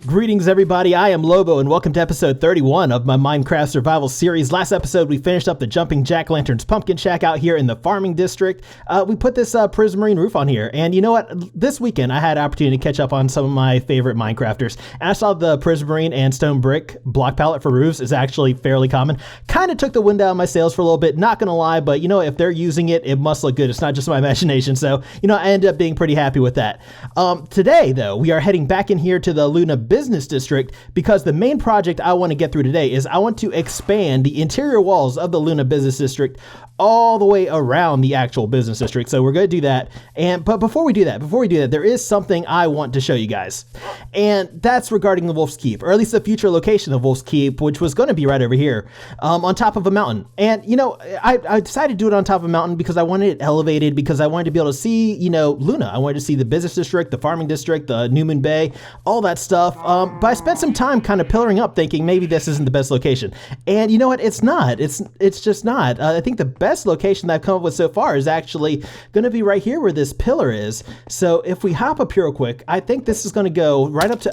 Greetings, everybody. I am Lobo, and welcome to episode 31 of my Minecraft survival series. Last episode, we finished up the Jumping Jack-o'-lanterns pumpkin shack out here in the farming district. We put this prismarine roof on here, and you know what? This weekend, I had an opportunity to catch up on some of my favorite Minecrafters, and I saw the prismarine and stone brick block palette for roofs is actually fairly common. Kind of took the wind out of my sails for a little bit, not gonna lie, but you know, if they're using it, it must look good. It's not just my imagination, so you know, I ended up being pretty happy with that. Today, though, we are heading back in here to the Luna Business District because the main project I want to get through today is I want to expand the interior walls of the Luna Business District all the way around the actual business district. So we're going to do that. But before we do that, there is something I want to show you guys. And that's regarding the Wolf's Keep, or at least the future location of Wolf's Keep, which was going to be right over here on top of a mountain. And, you know, I decided to do it on top of a mountain because I wanted it elevated, because I wanted to be able to see, you know, Luna. I wanted to see the business district, the farming district, the New Moon Bay, all that stuff. But I spent some time kind of pillaring up thinking maybe this isn't the best location. And you know what? It's not. It's just not. I think the best location that I've come up with so far is actually going to be right here where this pillar is. So if we hop up here real quick, I think this is going to go right up to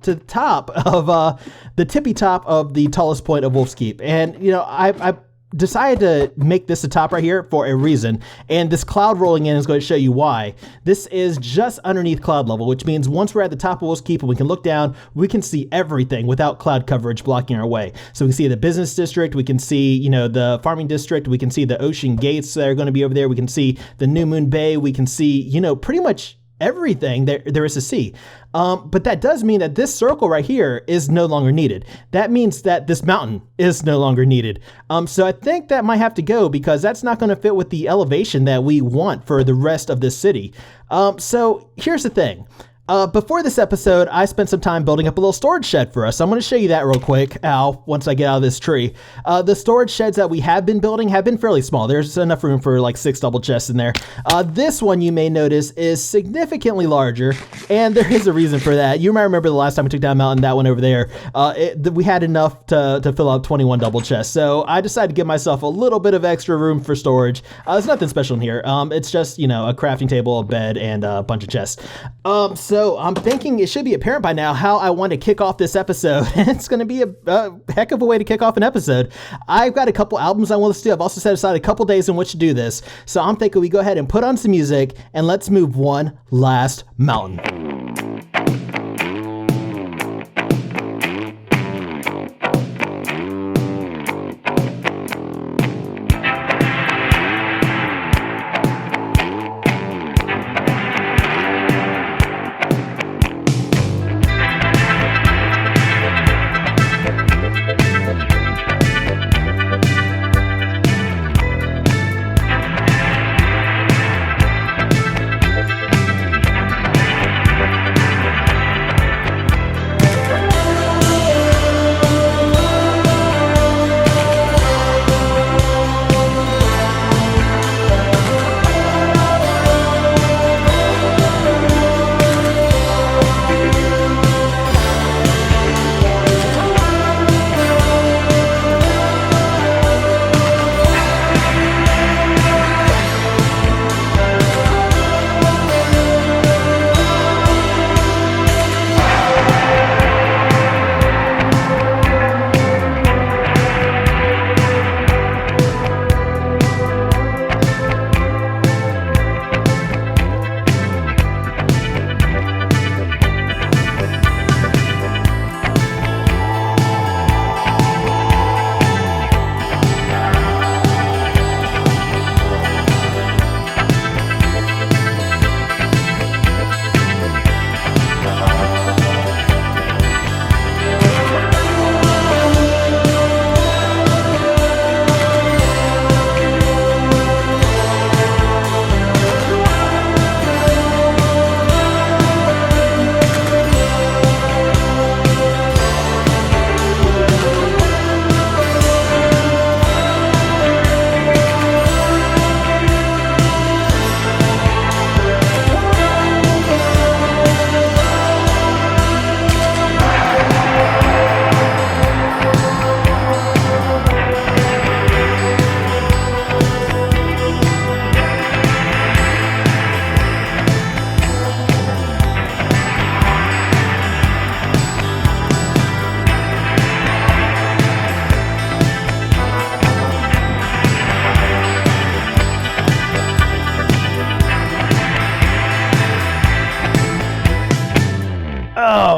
the top of the tippy top of the tallest point of Wolf's Keep. And you know, I decided to make this the top right here for a reason, and this cloud rolling in is going to show you why. This is just underneath cloud level, which means once we're at the top of Wolf's Keep and we can look down, we can see everything without cloud coverage blocking our way. So we can see the business district, we can see, you know, the farming district, we can see the ocean gates that are going to be over there, we can see the New Moon Bay, we can see, you know, pretty much everything there is to see. But that does mean that this circle right here is no longer needed. That means that this mountain is no longer needed. So I think that might have to go because that's not going to fit with the elevation that we want for the rest of this city. So here's the thing. Before this episode, I spent some time building up a little storage shed for us. So I'm going to show you that real quick, once I get out of this tree. The storage sheds that we have been building have been fairly small. There's enough room for like 6 double chests in there. This one, you may notice, is significantly larger, and there is a reason for that. You might remember the last time we took down Mountain, that one over there, we had enough to fill out 21 double chests. So I decided to give myself a little bit of extra room for storage. There's nothing special in here. It's just, you know, a crafting table, a bed, and a bunch of chests. So I'm thinking it should be apparent by now how I want to kick off this episode. It's going to be a heck of a way to kick off an episode. I've got a couple albums I want to do. I've also set aside a couple days in which to do this. So I'm thinking we go ahead and put on some music and let's move one last mountain.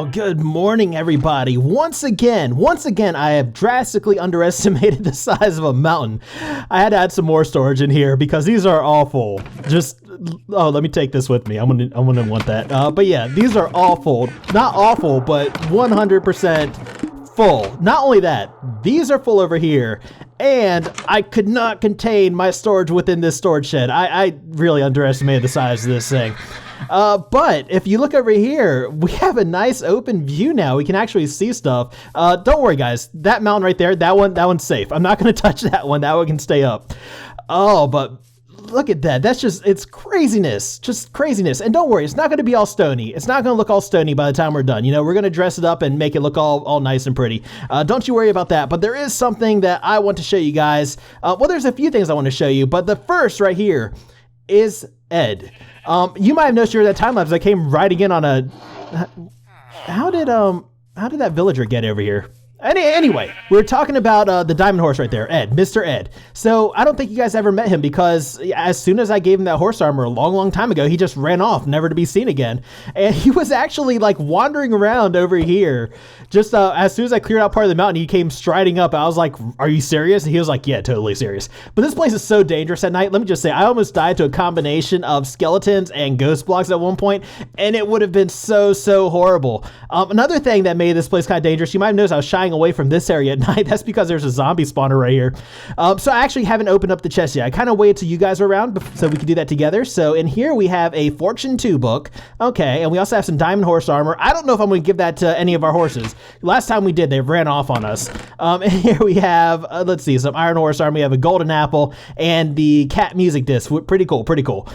Oh, good morning, everybody. Once again, I have drastically underestimated the size of a mountain. I had to add some more storage in here because these are all full. Let me take this with me. I'm gonna want that. But yeah, these are all full. Not awful, but 100% full. Not only that, these are full over here, and I could not contain my storage within this storage shed. I really underestimated the size of this thing. But if you look over here, we have a nice open view now. We can actually see stuff. Don't worry, guys. That mountain right there, that one's safe. I'm not going to touch that one. That one can stay up. Oh, but look at that. It's craziness. Just craziness. And don't worry, it's not going to be all stony. It's not going to look all stony by the time we're done. You know, we're going to dress it up and make it look all nice and pretty. Don't you worry about that. But there is something that I want to show you guys. Well, there's a few things I want to show you, but the first right here is Ed. You might have noticed during that time lapse I came riding in on a. How did that villager get over here? Anyway, we were talking about the diamond horse right there, Ed, Mr. Ed. So I don't think you guys ever met him because as soon as I gave him that horse armor a long time ago, he just ran off, never to be seen again. And he was actually like wandering around over here. Just as soon as I cleared out part of the mountain, he came striding up. I was like, "Are you serious?" And he was like, "Yeah, totally serious." But this place is so dangerous at night. Let me just say, I almost died to a combination of skeletons and ghost blocks at one point, and it would have been so horrible. Another thing that made this place kind of dangerous, you might have noticed I was shying away from this area at night. That's because there's a zombie spawner right here. So I actually haven't opened up the chest yet. I kind of waited till you guys are around so we could do that together. So in here we have a Fortune 2 book. Okay, and we also have some diamond horse armor. I don't know if I'm going to give that to any of our horses. Last time we did, they ran off on us. And here we have, let's see, some iron horse armor. We have a golden apple and the cat music disc. Pretty cool.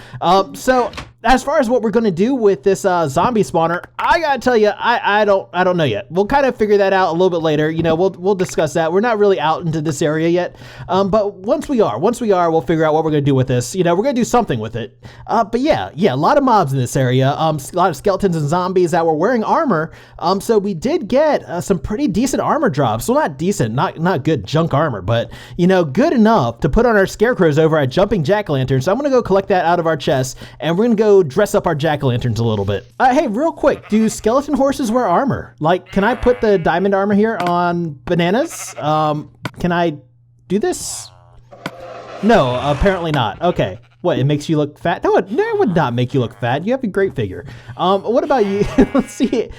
So as far as what we're going to do with this zombie spawner, I gotta tell you, I don't know yet. We'll kind of figure that out a little bit later. You know, we'll discuss that. We're not really out into this area yet, but once we are, we'll figure out what we're going to do with this. You know, we're going to do something with it. But yeah, a lot of mobs in this area. A lot of skeletons and zombies that were wearing armor. So we did get some pretty decent armor drops. Well, not decent, not good junk armor, but you know, good enough to put on our scarecrows over at Jumping Jack-o'-lantern. So I'm going to go collect that out of our chest, and we're going to go dress up our jack-o'-lanterns a little bit. Hey, real quick, do skeleton horses wear armor? Like, can I put the diamond armor here on bananas? Can I do this? No, apparently not. Okay. What, it makes you look fat? No, it would not make you look fat. You have a great figure. What about you? Let's see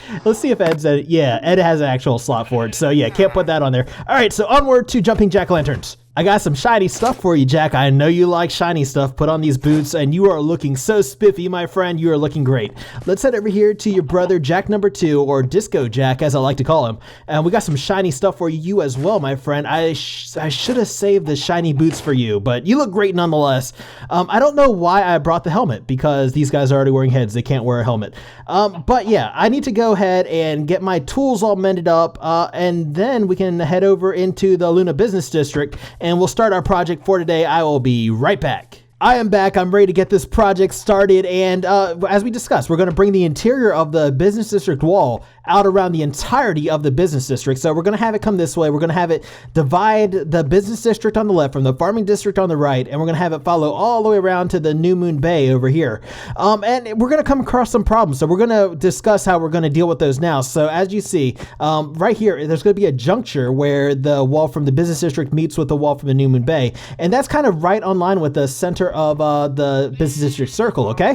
if Ed's Ed has an actual slot for it. So yeah, can't put that on there. All right, so onward to Jumping Jack-o'-lanterns. I got some shiny stuff for you, Jack. I know you like shiny stuff. Put on these boots and you are looking so spiffy, my friend. You are looking great. Let's head over here to your brother, Jack number 2, or Disco Jack, as I like to call him. And we got some shiny stuff for you as well, my friend. I should have saved the shiny boots for you, but you look great nonetheless. I don't know why I brought the helmet because these guys are already wearing heads. They can't wear a helmet. But yeah, I need to go ahead and get my tools all mended up, and then we can head over into the Luna Business District and we'll start our project for today. I will be right back. I am back. I'm ready to get this project started. And as we discussed, we're going to bring the interior of the business district wall out around the entirety of the business district. So we're going to have it come this way. We're going to have it divide the business district on the left from the farming district on the right. And we're going to have it follow all the way around to the New Moon Bay over here. And we're going to come across some problems. So we're going to discuss how we're going to deal with those now. So as you see, right here, there's going to be a juncture where the wall from the business district meets with the wall from the New Moon Bay. And that's kind of right on line with the center of the business district circle, okay?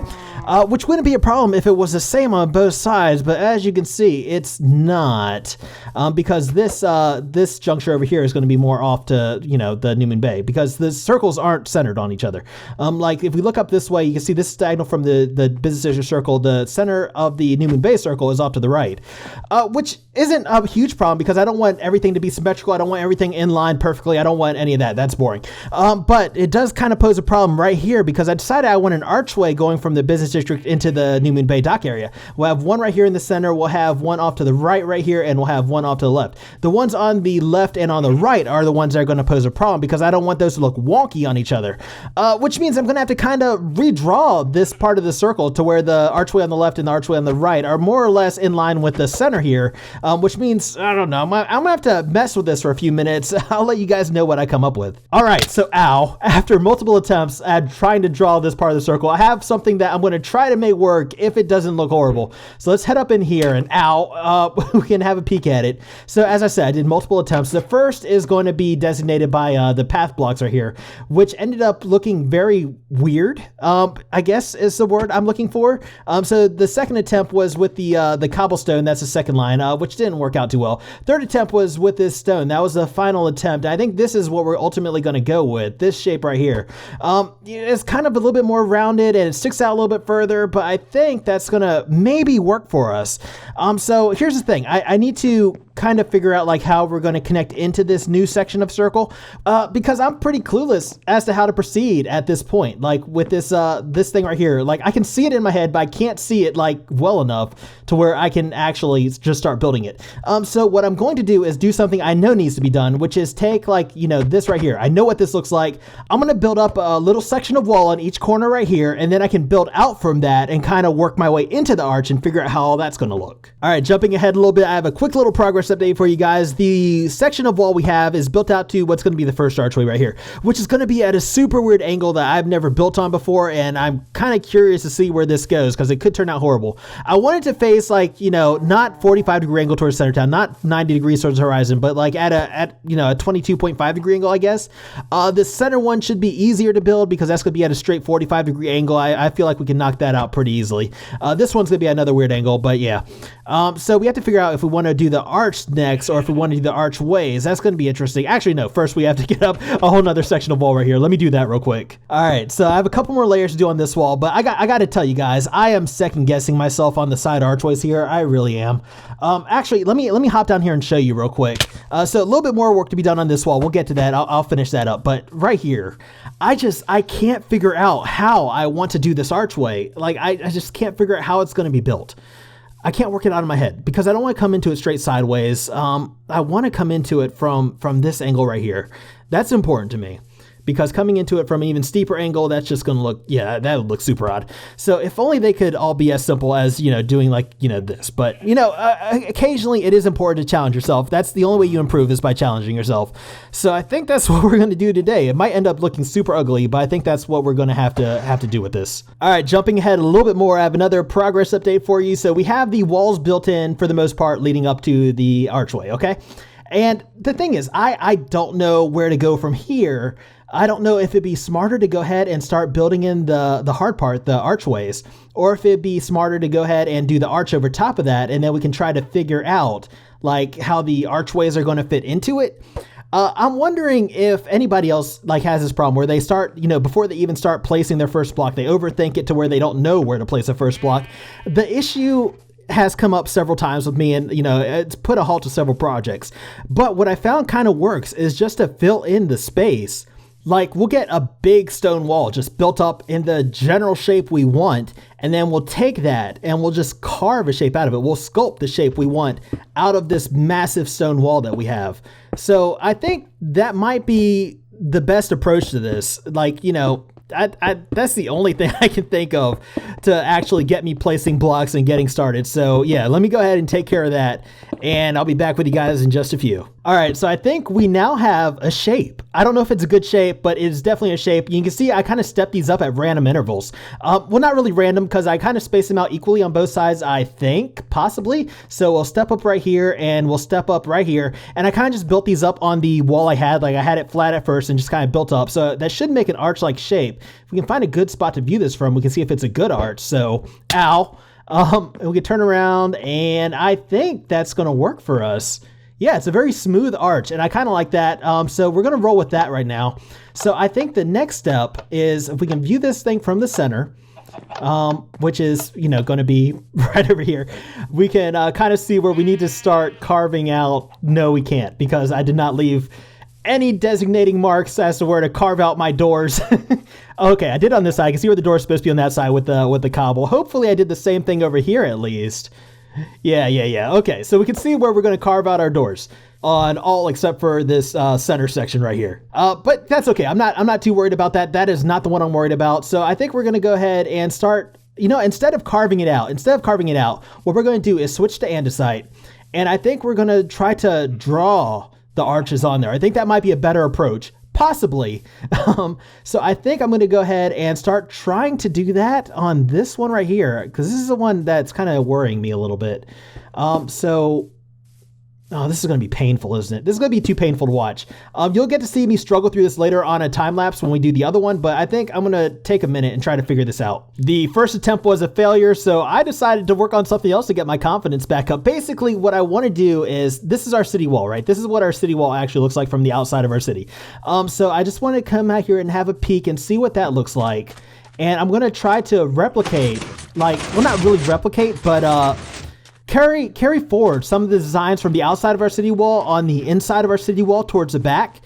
Which wouldn't be a problem if it was the same on both sides, but as you can see, it's not, because this juncture over here is going to be more off to, you know, the New Moon Bay, because the circles aren't centered on each other. Like if we look up this way, you can see this is diagonal from the business district circle. The center of the New Moon Bay circle is off to the right, which isn't a huge problem because I don't want everything to be symmetrical. I don't want everything in line perfectly. I don't want any of that. That's boring. But it does kind of pose a problem right here because I decided I want an archway going from the business district into the New Moon Bay dock area. We'll have one right here in the center. We'll have one off to the right here, and we'll have one off to the left. The ones on the left and on the right are the ones that are going to pose a problem because I don't want those to look wonky on each other, which means I'm going to have to kind of redraw this part of the circle to where the archway on the left and the archway on the right are more or less in line with the center here, which means, I don't know, I'm going to have to mess with this for a few minutes. I'll let you guys know what I come up with. All right, so after multiple attempts at trying to draw this part of the circle. I have something that I'm going to try to make work if it doesn't look horrible. So let's head up in here and we can have a peek at it. So as I said, I did multiple attempts. The first is going to be designated by the path blocks right here, which ended up looking very weird, I guess is the word I'm looking for. So the second attempt was with the cobblestone. That's the second line, which didn't work out too well. Third attempt was with this stone. That was the final attempt. I think this is what we're ultimately going to go with, this shape right here. It's kind of a little bit more rounded and it sticks out a little bit further, but I think that's going to maybe work for us. So here's the thing. I need to kind of figure out like how we're going to connect into this new section of circle, because I'm pretty clueless as to how to proceed at this point. Like with this thing right here, like I can see it in my head, but I can't see it like well enough to where I can actually just start building it. So what I'm going to do is do something I know needs to be done, which is take like, this right here. I know what this looks like. I'm going to build up a little section of wall on each corner right here, and then I can build out from that and kind of work my way into the arch and figure out how all that's going to look. All right, jumping ahead a little bit, I have a quick little progress update for you guys. The section of wall we have is built out to what's going to be the first archway right here, which is going to be at a super weird angle that I've never built on before, and I'm kind of curious to see where this goes because it could turn out horrible. I want it to face like, not 45-degree angle towards center town, not 90 degrees towards the horizon, but like at a 22.5-degree angle, I guess. The center one should be easier to build because that's going to be at a straight 45-degree angle. I feel like we can knock that out pretty easily. This one's going to be another weird angle, but yeah. So we have to figure out if we want to do the arch next or if we want to do the archways. That's going to be interesting. Actually, no, first we have to get up a whole nother section of wall right here. Let me do that real quick. All right, so I have a couple more layers to do on this wall, but I got to tell you guys, I am second guessing myself on the side archways here. I really am. Actually, let me hop down here and show you real quick. So a little bit more work to be done on this wall. We'll get to that. I'll finish that up. But right here, I can't figure out how I want to do this archway. Like I just can't figure out how it's going to be built. I can't work it out in my head because I don't want to come into it straight sideways. I want to come into it from this angle right here. That's important to me because coming into it from an even steeper angle, that's just going to look, that would look super odd. So if only they could all be as simple as, doing like, this. But, occasionally it is important to challenge yourself. That's the only way you improve is by challenging yourself. So I think that's what we're going to do today. It might end up looking super ugly, but I think that's what we're going to have to do with this. All right, jumping ahead a little bit more, I have another progress update for you. So we have the walls built in for the most part leading up to the archway, okay? And the thing is, I don't know where to go from here. I don't know if it'd be smarter to go ahead and start building in the hard part, the archways, or if it'd be smarter to go ahead and do the arch over top of that, and then we can try to figure out like how the archways are going to fit into it. I'm wondering if anybody else like has this problem where they start, before they even start placing their first block, they overthink it to where they don't know where to place the first block. The issue has come up several times with me and, it's put a halt to several projects. But what I found kind of works is just to fill in the space. Like we'll get a big stone wall just built up in the general shape we want, and then we'll take that and we'll just carve a shape out of it. We'll sculpt the shape we want out of this massive stone wall that we have. So I think that might be the best approach to this. Like, that's the only thing I can think of to actually get me placing blocks and getting started. So yeah, let me go ahead and take care of that, and I'll be back with you guys in just a few. All right, so I think we now have a shape. I don't know if it's a good shape, but it's definitely a shape. You can see I kind of stepped these up at random intervals. Well, not really random because I kind of spaced them out equally on both sides, I think, possibly. So we'll step up right here and we'll step up right here. And I kind of just built these up on the wall I had. Like I had it flat at first and just kind of built up. So that should make an arch-like shape. If we can find a good spot to view this from, we can see if it's a good arch. So, ow. And we can turn around and I think that's going to work for us. Yeah, it's a very smooth arch, and I kind of like that. So we're going to roll with that right now. So I think the next step is if we can view this thing from the center, which is, going to be right over here, we can kind of see where we need to start carving out. No, we can't, because I did not leave any designating marks as to where to carve out my doors. Okay, I did on this side. I can see where the door is supposed to be on that side with the cobble. Hopefully I did the same thing over here at least. Yeah. Okay, so we can see where we're going to carve out our doors on all except for this center section right here. But that's okay. I'm not too worried about that. That is not the one I'm worried about. So I think we're going to go ahead and start, instead of carving it out, what we're going to do is switch to andesite. And I think we're going to try to draw the arches on there. I think that might be a better approach. Possibly. So I think I'm going to go ahead and start trying to do that on this one right here, because this is the one that's kind of worrying me a little bit. Oh, this is going to be painful, isn't it? This is going to be too painful to watch. You'll get to see me struggle through this later on a time lapse when we do the other one, but I think I'm going to take a minute and try to figure this out. The first attempt was a failure, so I decided to work on something else to get my confidence back up. Basically, what I want to do is, this is our city wall, right? This is what our city wall actually looks like from the outside of our city. So I just want to come out here and have a peek and see what that looks like. And I'm going to try to replicate, like, well, not really replicate, but carry forward some of the designs from the outside of our city wall on the inside of our city wall towards the back,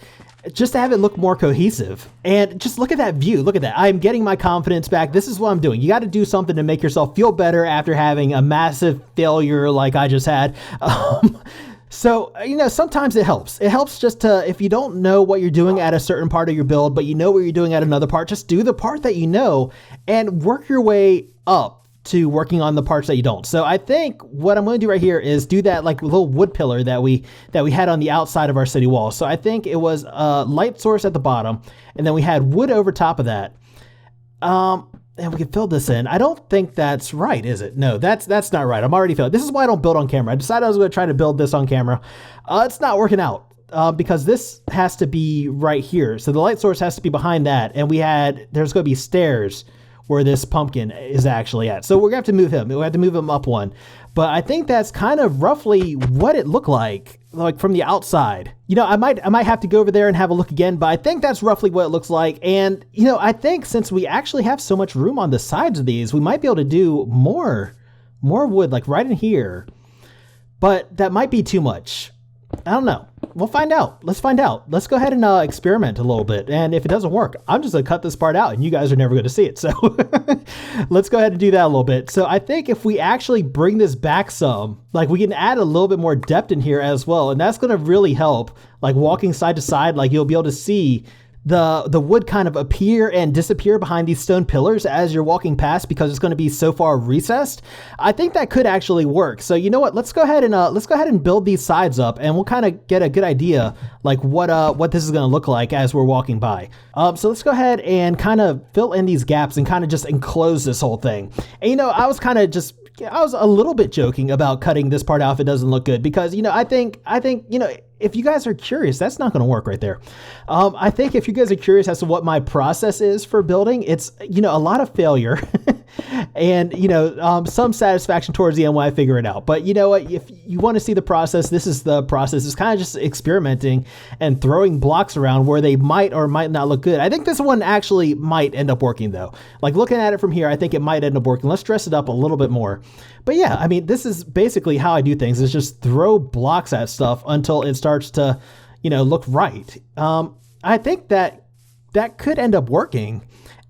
just to have it look more cohesive. And just look at that view. Look at that. I'm getting my confidence back. This is what I'm doing. You got to do something to make yourself feel better after having a massive failure like I just had. So, sometimes it helps. It helps just to, if you don't know what you're doing at a certain part of your build, but you know what you're doing at another part, just do the part that you know and work your way up to working on the parts that you don't. So I think what I'm going to do right here is do that like little wood pillar that we had on the outside of our city wall. So I think it was a light source at the bottom, and then we had wood over top of that. And we can fill this in. I don't think that's right, is it? No, that's not right. I'm already filling. This is why I don't build on camera. I decided I was going to try to build this on camera. It's not working out. Because this has to be right here. So the light source has to be behind that. And there's going to be stairs where this pumpkin is actually at. So we're gonna have to move him. We have to move him up one. But I think that's kind of roughly what it looked like from the outside. I might have to go over there and have a look again, but I think that's roughly what it looks like. And, I think since we actually have so much room on the sides of these, we might be able to do more wood, like right in here. But that might be too much. I don't know. We'll find out. Let's find out. Let's go ahead and experiment a little bit. And if it doesn't work, I'm just going to cut this part out and you guys are never going to see it. So let's go ahead and do that a little bit. So I think if we actually bring this back some, like we can add a little bit more depth in here as well. And that's going to really help, like walking side to side, like you'll be able to see the wood kind of appear and disappear behind these stone pillars as you're walking past, because it's going to be so far recessed. I think that could actually work. So you know what? Let's go ahead and build these sides up, and we'll kind of get a good idea like what this is going to look like as we're walking by. So let's go ahead and kind of fill in these gaps and kind of just enclose this whole thing. And I was a little bit joking about cutting this part out if it doesn't look good, because I think if you guys are curious, that's not going to work right there. I think if you guys are curious as to what my process is for building, it's, a lot of failure and, some satisfaction towards the end when I figure it out. But you know what, if you want to see the process, this is the process. It's kind of just experimenting and throwing blocks around where they might or might not look good. I think this one actually might end up working though. Like looking at it from here, I think it might end up working. Let's dress it up a little bit more. But yeah, I mean, this is basically how I do things, is just throw blocks at stuff until it starts to, look right. I think that could end up working.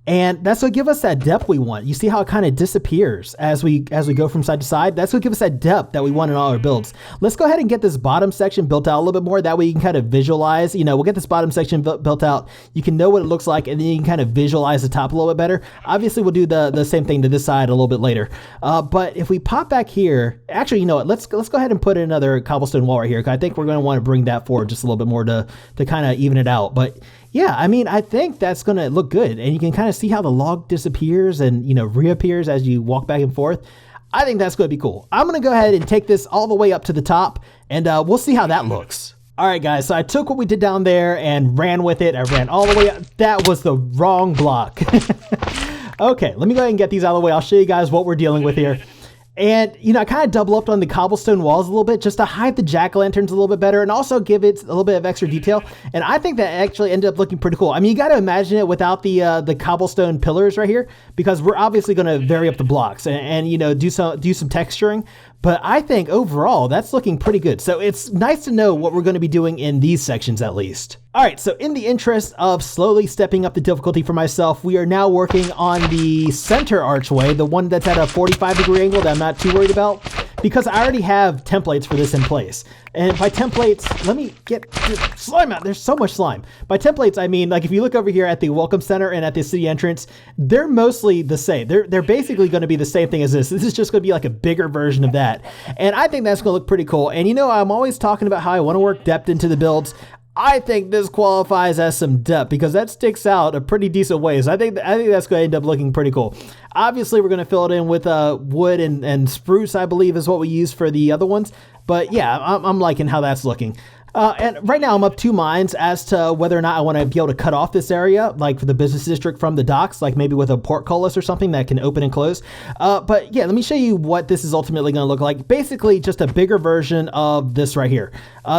And that's what give us that depth we want. You see how it kind of disappears as we go from side to side? That's what gives us that depth that we want in all our builds. Let's go ahead and get this bottom section built out a little bit more. That way you can kind of visualize, we'll get this bottom section built out. You can know what it looks like, and then you can kind of visualize the top a little bit better. Obviously, we'll do the same thing to this side a little bit later. But if we pop back here, actually, you know what? Let's go ahead and put in another cobblestone wall right here. I think we're going to want to bring that forward just a little bit more to kind of even it out. But yeah, I mean, I think that's going to look good. And you can kind of see how the log disappears and, reappears as you walk back and forth. I think that's going to be cool. I'm going to go ahead and take this all the way up to the top, and we'll see how that looks. All right, guys, so I took what we did down there and ran with it. I ran all the way up. That was the wrong block. Okay, let me go ahead and get these out of the way. I'll show you guys what we're dealing with here. And, I kind of double up on the cobblestone walls a little bit just to hide the jack-o'-lanterns a little bit better and also give it a little bit of extra detail. And I think that actually ended up looking pretty cool. I mean, you got to imagine it without the cobblestone pillars right here, because we're obviously going to vary up the blocks and do some texturing. But I think overall, that's looking pretty good. So it's nice to know what we're going to be doing in these sections at least. All right, so in the interest of slowly stepping up the difficulty for myself, we are now working on the center archway, the one that's at a 45-degree angle that I'm not too worried about, because I already have templates for this in place. And by templates, let me get slime out. There's so much slime. By templates, I mean, like if you look over here at the welcome center and at the city entrance, they're mostly the same. They're basically going to be the same thing as this. This is just going to be like a bigger version of that. And I think that's going to look pretty cool. And I'm always talking about how I want to work depth into the builds. I think this qualifies as some depth because that sticks out a pretty decent way. So I think that's going to end up looking pretty cool. Obviously, we're going to fill it in with wood and spruce, I believe, is what we use for the other ones. But yeah, I'm liking how that's looking. And right now I'm up two minds as to whether or not I want to be able to cut off this area, like for the business district from the docks, like maybe with a portcullis or something that can open and close. But yeah, let me show you what this is ultimately going to look like. Basically just a bigger version of this right here.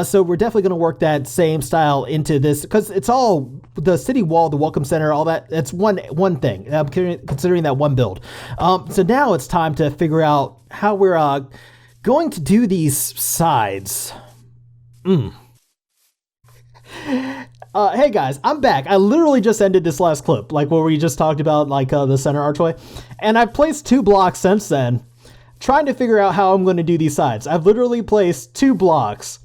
So we're definitely going to work that same style into this because it's all the city wall, the welcome center, all that. It's one thing. I'm considering that one build. So now it's time to figure out how we're going to do these sides. Hey guys, I'm back. I literally just ended this last clip, like where we just talked about like the center archway, and I've placed 2 blocks since then, trying to figure out how I'm going to do these sides. I've literally placed 2 blocks,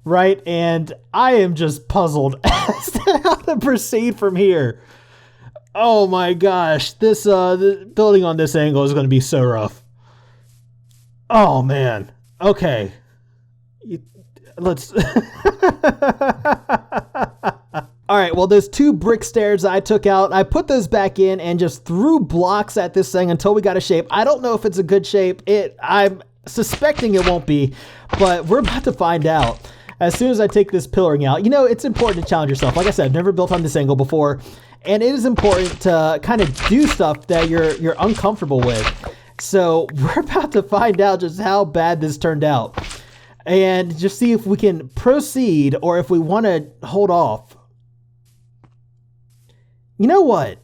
right? And I am just puzzled as to how to proceed from here. Oh my gosh, this the building on this angle is going to be so rough. Oh man. Okay. Let's all right, well, those 2 brick stairs I took out, I put those back in and just threw blocks at this thing until we got a shape. I don't know if it's a good shape. I'm suspecting it won't be, but we're about to find out as soon as I take this pillaring out. You know, it's important to challenge yourself. Like I said, I've never built on this angle before, and it is important to kind of do stuff that you're uncomfortable with. So we're about to find out just how bad this turned out and just see if we can proceed or if we want to hold off. You know what?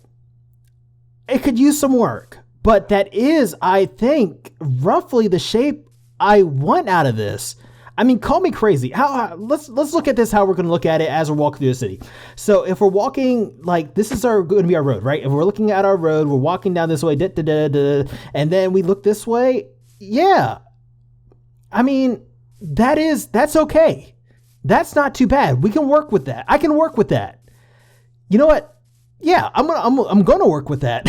It could use some work, but that is, I think, roughly the shape I want out of this. I mean, call me crazy. Let's look at this, how we're going to look at it as we're walking through the city. So if we're walking, like, this is going to be our road, right? If we're looking at our road, we're walking down this way, and then we look this way. Yeah. I mean, that's okay. That's not too bad. We can work with that. I can work with that. You know what? Yeah, I'm gonna work with that.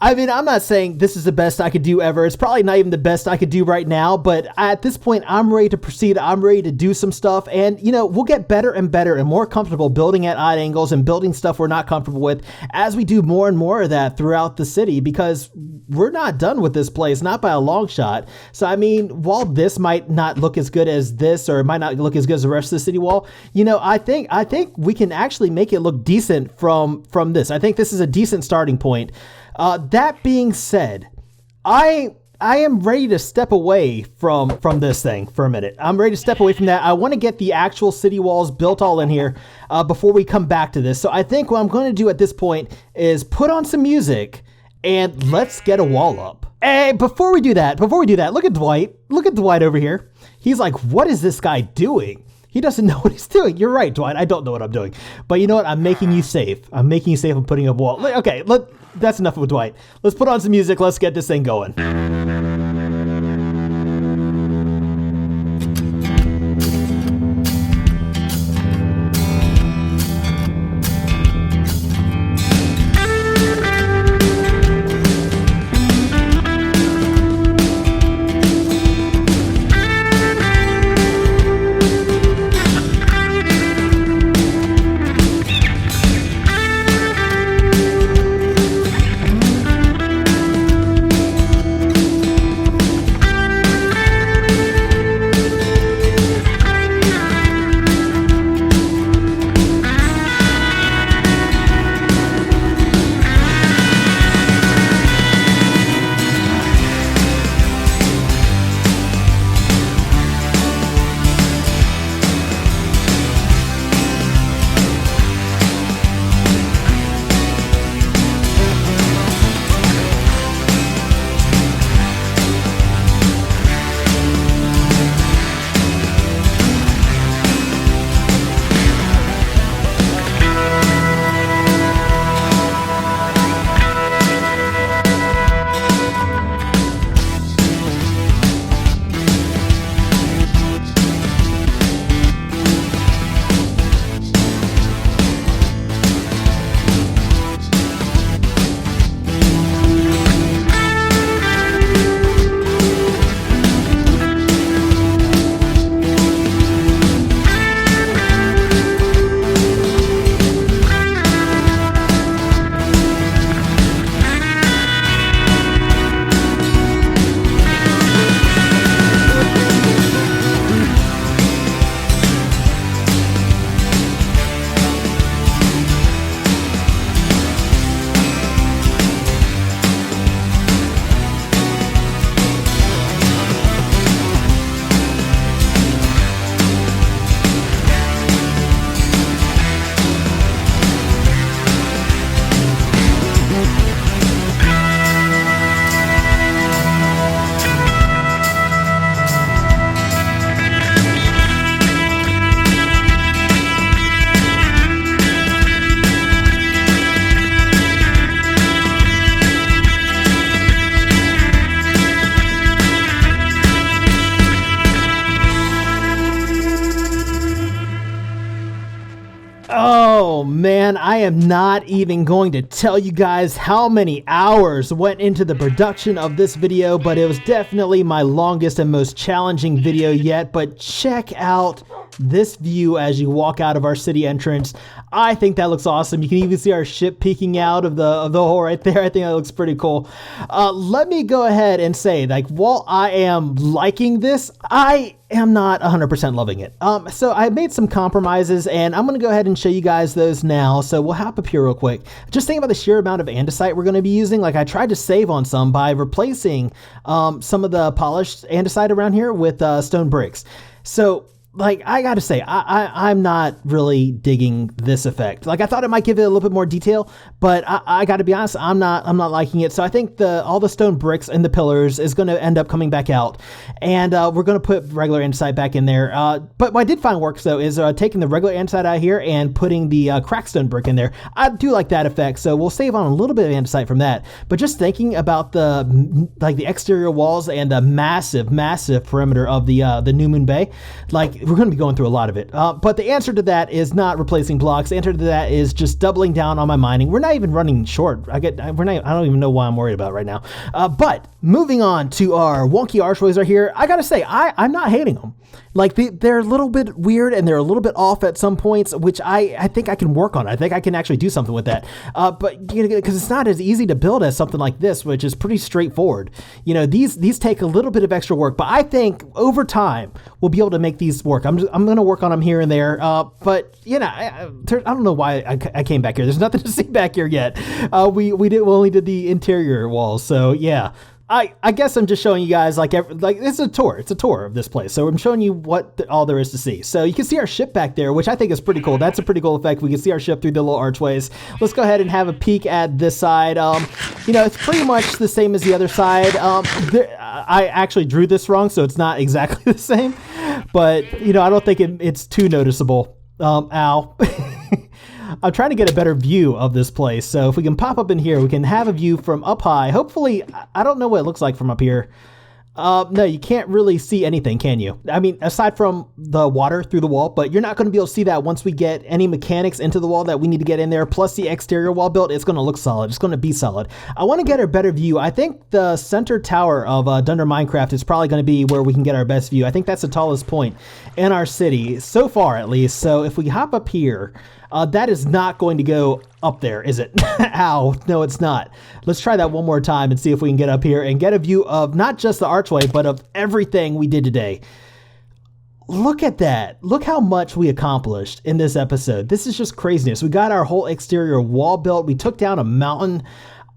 I mean, I'm not saying this is the best I could do ever. It's probably not even the best I could do right now, but at this point, I'm ready to proceed. I'm ready to do some stuff, and you know, we'll get better and better and more comfortable building at odd angles and building stuff we're not comfortable with as we do more and more of that throughout the city, because we're not done with this place, not by a long shot. So, I mean, while this might not look as good as this, or it might not look as good as the rest of the city wall, you know, I think we can actually make it look decent from this. I think this is a decent starting point. That being said, I am ready to step away from this thing for a minute. I'm ready to step away from that. I want to get the actual city walls built all in here before we come back to this. So I think what I'm going to do at this point is put on some music and let's get a wall up. Hey, before we do that, look at Dwight. Look at Dwight over here. He's like, what is this guy doing? He doesn't know what he's doing. You're right, Dwight. I don't know what I'm doing. But you know what? I'm making you safe. I'm putting up a wall. Okay, that's enough with Dwight. Let's put on some music. Let's get this thing going. man, I am not even going to tell you guys how many hours went into the production of this video, but it was definitely my longest and most challenging video yet. But check out this view as you walk out of our city entrance. I think that looks awesome. You can even see our ship peeking out of the hole right there. I think that looks pretty cool. Let me go ahead and say, like, while I am liking this, I am not 100% loving it. So I made some compromises, and I'm going to go ahead and show you guys those now. So we'll hop up here real quick. Just think about the sheer amount of andesite we're going to be using. Like, I tried to save on some by replacing some of the polished andesite around here with stone bricks. So like, I gotta say, I'm not really digging this effect. Like, I thought it might give it a little bit more detail, but I gotta be honest, I'm not liking it. So I think all the stone bricks and the pillars is gonna end up coming back out, and we're gonna put regular andesite back in there. But what I did find works though is taking the regular andesite out here and putting the crackstone brick in there. I do like that effect, so we'll save on a little bit of andesite from that. But just thinking about the exterior walls and the massive perimeter of the New Moon Bay, like, we're going to be going through a lot of it. But the answer to that is not replacing blocks. The answer to that is just doubling down on my mining. We're not even running short. I don't even know why I'm worried about right now. But moving on to our wonky archways right here, I got to say, I'm not hating them. Like, they're a little bit weird and they're a little bit off at some points, which I think I can work on. I think I can actually do something with that. But because it's not as easy to build as something like this, which is pretty straightforward. These take a little bit of extra work, but I think over time we'll be able to make these work. I'm going to work on them here and there. But I don't know why I came back here. There's nothing to see back here yet. We only did the interior walls. So yeah. I guess I'm just showing you guys, like it's a tour. It's a tour of this place. So I'm showing you what all there is to see. So you can see our ship back there, which I think is pretty cool. That's a pretty cool effect. We can see our ship through the little archways. Let's go ahead and have a peek at this side. It's pretty much the same as the other side. I actually drew this wrong, so it's not exactly the same. But, I don't think it's too noticeable. Ow. I'm trying to get a better view of this place. So if we can pop up in here, we can have a view from up high. Hopefully, I don't know what it looks like from up here. No, you can't really see anything, can you? I mean, aside from the water through the wall, but you're not going to be able to see that once we get any mechanics into the wall that we need to get in there, plus the exterior wall built. It's going to look solid. It's going to be solid. I want to get a better view. I think the center tower of Dunder Minecraft is probably going to be where we can get our best view. I think that's the tallest point in our city, so far at least. So if we hop up here, that is not going to go up there, is it? Ow, no, it's not. Let's try that one more time and see if we can get up here and get a view of not just the archway, but of everything we did today. Look at that. Look how much we accomplished in this episode. This is just craziness. We got our whole exterior wall built. We took down a mountain.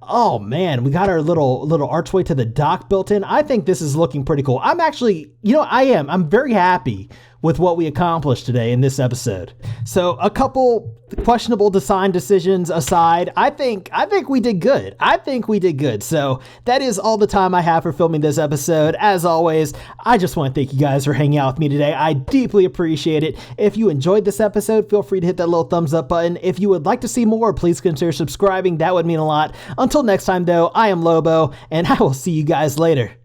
Oh man, we got our little archway to the dock built in. I think this is looking pretty cool. I'm actually, I'm very happy with what we accomplished today in this episode. So a couple questionable design decisions aside, I think we did good. I think we did good. So that is all the time I have for filming this episode. As always, I just want to thank you guys for hanging out with me today. I deeply appreciate it. If you enjoyed this episode, feel free to hit that little thumbs up button. If you would like to see more, please consider subscribing. That would mean a lot. Until next time though, I am Lobo, and I will see you guys later.